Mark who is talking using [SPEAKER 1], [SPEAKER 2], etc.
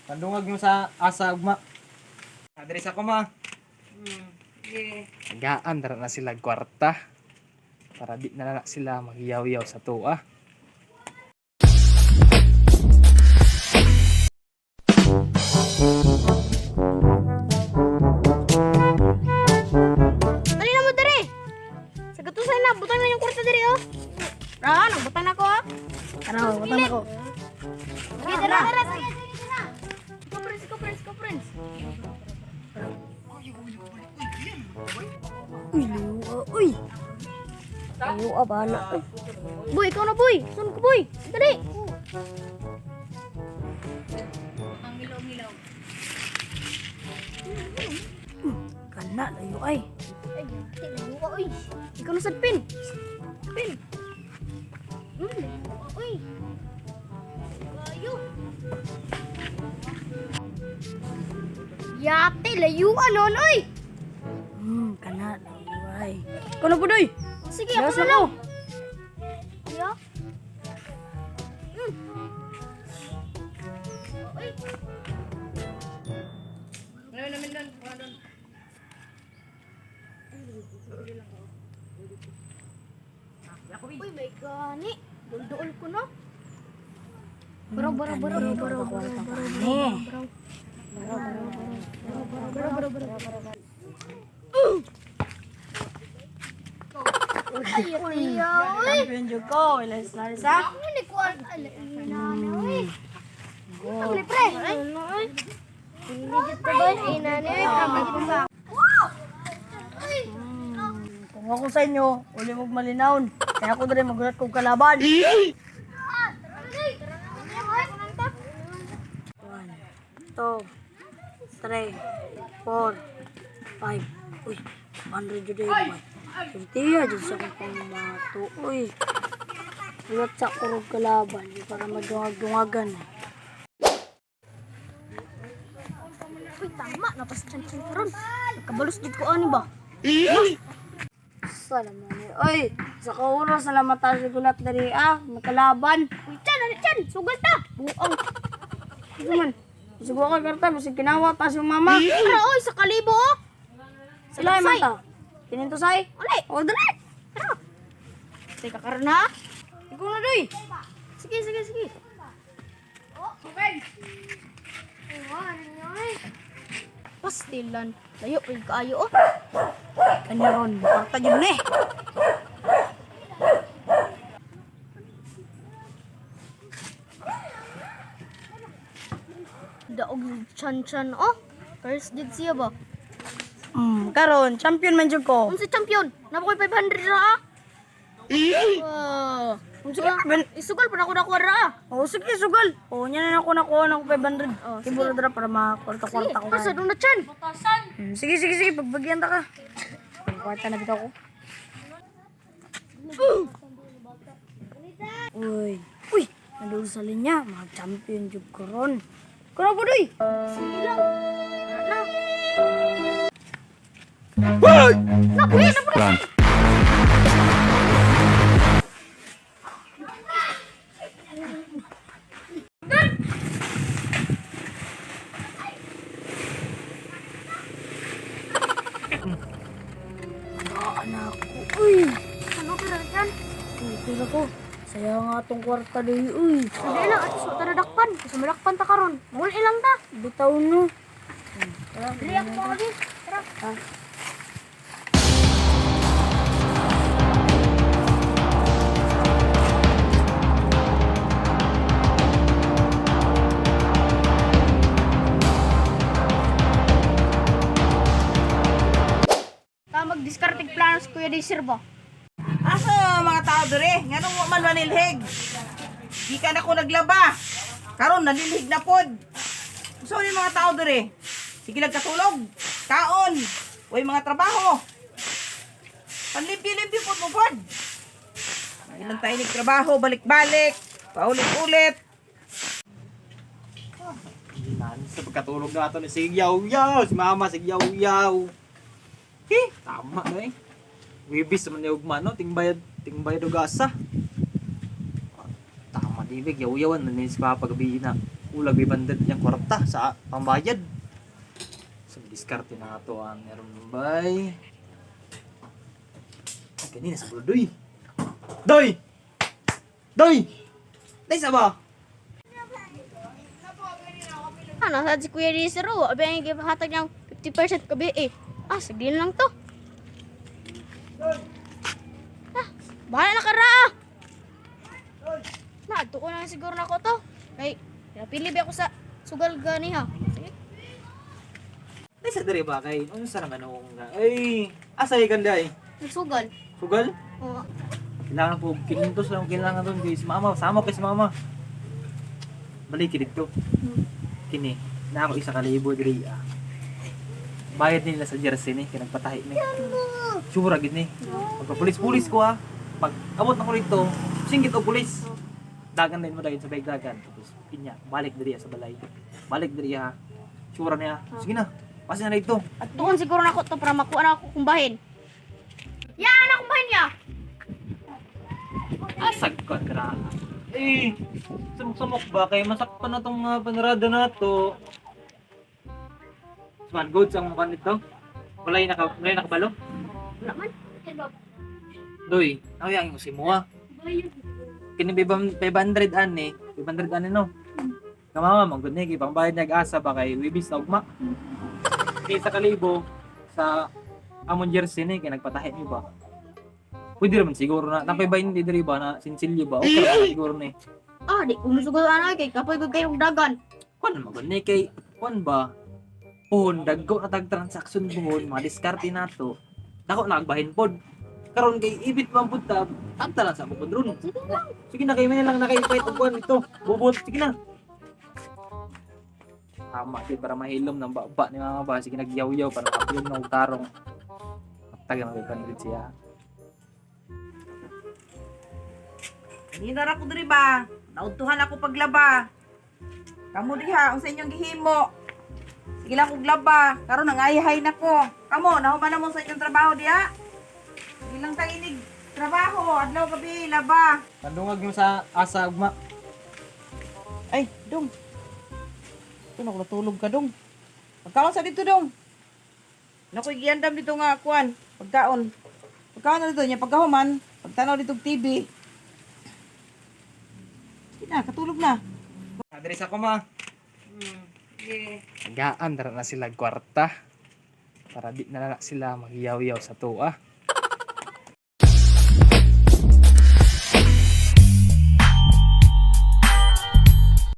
[SPEAKER 1] Pandungag mo sa asa ugma. Adres ako ma.
[SPEAKER 2] Okay.
[SPEAKER 1] Nagaan dara na sila kwarta. Para di na sila magyaw-yaw sa tuwa.
[SPEAKER 2] Dali na mo diri. Sa gatusan na, butang na yung kwarta diri oh. Ra, butang na ko oh.
[SPEAKER 3] Ano, butang ako.
[SPEAKER 2] Sige, dara, sige, dara. Go friends.
[SPEAKER 3] Uy, liwa, uy. Liwa ba na? Uy.
[SPEAKER 2] Boy, ikaw na boy. Sun ko boy. Dali. Ang milaw-milaw.
[SPEAKER 3] Kana, layo ay.
[SPEAKER 2] Ay, layo ka, uy. Ikaw na sa pin. Pin. Uy. Layo. Yate, layuan nun, uy.
[SPEAKER 3] Kana, layo ay. Kono po doy.
[SPEAKER 2] Sige,
[SPEAKER 3] Yes,
[SPEAKER 2] ako na lang. Iya. Uy. Ngayon namin doon. Uy, may gani. Doon ko na. Baraw. Ay, tiya, uy.
[SPEAKER 3] Champion jud ko. Ilas na sa.
[SPEAKER 2] Ako ni kuwan. Inana, uy. Ang pre. Uy. Hindi dito ba? Inana, uy. Kami dito ba? Uy.
[SPEAKER 3] Kung ako sa inyo, uli mong malinawon. Kaya ako dali magulat kong kalaban. 1, 2, 3, 4, 5. Uy, 100 jud ay. Tiya jud sa akong pangmato. Uy. Ulat sa kurog kalaban di para madungag-dungagan.
[SPEAKER 2] Uy, tama. Napasachan-chan ka ron. Nagkabalos dito ko ani ba?
[SPEAKER 3] Salamat. Uy, sa kauros na mata sa gulat dari makalaban.
[SPEAKER 2] Uy, chan. Sugal ta.
[SPEAKER 3] Buang. Ito man. Siguro ka karta, masig kinawa ta yung mama.
[SPEAKER 2] Tara, uy, sa kalibo, oh.
[SPEAKER 3] Sila ay mata. Kininto say.
[SPEAKER 2] Uli.
[SPEAKER 3] O, dali.
[SPEAKER 2] Tara. Teka, karna.
[SPEAKER 3] Ikaw na doy.
[SPEAKER 2] Sige. Oh, okay. Pastilan. Layo, pwede kaayo, oh.
[SPEAKER 3] Kaniron, karta yun eh.
[SPEAKER 2] Daog chan, oh. First did siya ba?
[SPEAKER 3] Karon, champion man jud ko.
[SPEAKER 2] Unsa champion? Napakoy 500 ra, ah. Wow.
[SPEAKER 3] Sige, ben.
[SPEAKER 2] Isugal pa na ako nakuha ra, ah.
[SPEAKER 3] O, sige, sugal. O, yan na ako nakuha ng 500.
[SPEAKER 2] Oh,
[SPEAKER 3] Kiburo dra para
[SPEAKER 2] Sige,
[SPEAKER 3] makwarta-kwarta ko.
[SPEAKER 2] pasa doon na chan.
[SPEAKER 3] Sige, pagbagyan ta ka. Kwarta na bitaw ko. Uy, nandun sa linya, mga champion jud ko ron. Kuno po doy.
[SPEAKER 2] Sige lang. Na.
[SPEAKER 4] Run.
[SPEAKER 3] Anak ko, uy.
[SPEAKER 2] Ano ka na chan?
[SPEAKER 3] Tira ko. Saya nga tong kwarta doy, uy.
[SPEAKER 2] Hindi lang, at so taradakpan. Kasi malakpan ta karon. Mul ilang ta.
[SPEAKER 3] Bitaw no.
[SPEAKER 2] Dili ako mo lagi. Tara. Mag-discarding planos kuya di sir ba?
[SPEAKER 5] Aso mga tao dire, nganong wa man manilhig. Di ka na ko naglaba. Karon nalilhig na pod. So ni mga tao dire. Sige nagkatulog. Kaon. Way mga trabaho. Panlimpi-limpi pod mo pod. Ilang tayo nagtrabaho, balik-balik, paulit-ulit.
[SPEAKER 1] Sa pagkatulog na ito ni Sigyaw-yaw. Si Mama Sigyaw-yaw. Tama na eh. Wibis naman ni Ugma, no? Tingbayad og asa. Tama, ibig. Yaw-yawan na ni si Papa gabi na. Ulag bibandad niyang kwarta sa pambayad. So, diskarte na ito ang meron bay. Ay, kanina sa bulo, Doy! Doy! Doy! Doy, sa ba?
[SPEAKER 2] Ano, sa si Kuya Rizero, abi ang ikipahatag niyang 50% kabi eh. Saglit lang to. Bahala na ka ra! Naadto ko na siguro na ko to. Ay, napili ba ako sa sugal gani ha? Sige.
[SPEAKER 1] Doy, sa dere ba kay? Ano sa naman akong ay, asay ganda eh.
[SPEAKER 2] Nagsugal.
[SPEAKER 1] Sugal?
[SPEAKER 2] Oo.
[SPEAKER 1] Kailangan po, kinintos lang kailangan doon guys. Mama, sama kay si mama. Balik dito. Kini, na ako isa kalibo diri ah. Bayad nila sa jersey ni, kinagpatahi ni. Sura gid ni. Pagka-pulis-pulis ko ah. Pag abot na ko rito, singgit o pulis. Dagan din mo dahil sa bayag dagan. Tapos, pinya, balik diri sa balay. Balik diri ha. Sura niya. Sige na, pasi na rito.
[SPEAKER 2] At doon siguro na ko to para makuha na ako kumbahin. Yan, anak kumbahin niya!
[SPEAKER 1] Asag ka na. Eh, sumok ba kay masakpan na tong panarada na to. Man, good sa mukha nito. Walay nakabalo.
[SPEAKER 2] Wala man.
[SPEAKER 1] Doy, nakayangin ko si Mua. Kini 500 ani, 500 ani no. Kamama mong gud ni pang bayad nag-asa ba kay Wibis na ugma. Kay sa kalibo sa amon jersey ni kay nagpatahi ni ba. Pwede naman siguro na napay ba hindi diri ba na sinsilyo ba? Okay ra siguro ni.
[SPEAKER 2] Di ko musugal ana kay kapoy gud kayong dagan.
[SPEAKER 1] Kuan mo gud ni kay kuan ba? Puhon dagko na tag transaction buhon, madiskarte nato. Dako nagbahin pod. Karon kay ibit man pud ta, tanta lang sa mo pod ron. Sige na kay man lang nakaipait og kuan ito. Bubot sige na. Tama kay para mahilom ng baba ni mga ba sige nagyaw-yaw para kapilom ng tarong. Tagang kay siya.
[SPEAKER 5] Hinar ako diri ba? Naudtuhan ako paglaba. Kamu diha, unsa inyong gihimo? Sige lang kog laba. Karon nangayahay na ko. Kamo, nahuman na mo sa inyong trabaho diha. Sige lang ta inig trabaho, adlaw gabi laba.
[SPEAKER 1] Pandungag mo sa asa ugma.
[SPEAKER 5] Ay, dong. Ito na natulog ka dong. Pagkaon sa dito dong. Nakoy giandam dito nga kuan, pagkaon. Pagkaon na dito nya pagkahuman, pagtanaw dito og TV. Na, katulog na.
[SPEAKER 1] Adres ako ma.
[SPEAKER 5] Yeah.
[SPEAKER 1] Tagaan dara na sila kwarta. Para di na lang sila magyaw-yaw sa tuwa.